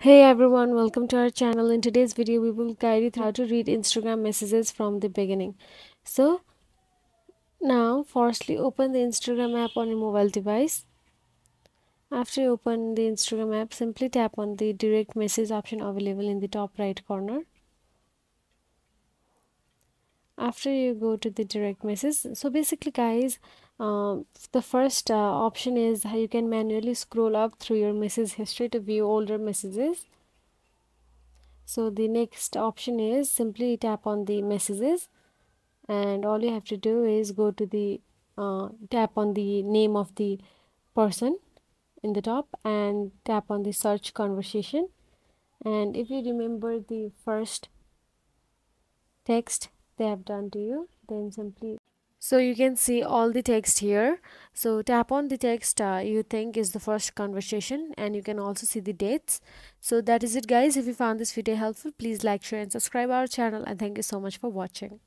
Hey everyone, welcome to our channel. In today's video, we will guide you through how to read Instagram messages from the beginning. So now, firstly, open the Instagram app on your mobile device. After you open the Instagram app, simply tap on the direct message option available in the top right corner. After you go to the direct message, so basically guys, the first option is how you can manually scroll up through your message history to view older messages. So the next option is simply tap on the messages, and all you have to do is go to the tap on the name of the person in the top and tap on the search conversation. And if you remember the first text they have done to you, then simply so you can see all the text here. So tap on the text you think is the first conversation, and you can also see the dates. So that is it guys. If you found this video helpful, please like, share and subscribe our channel, and thank you so much for watching.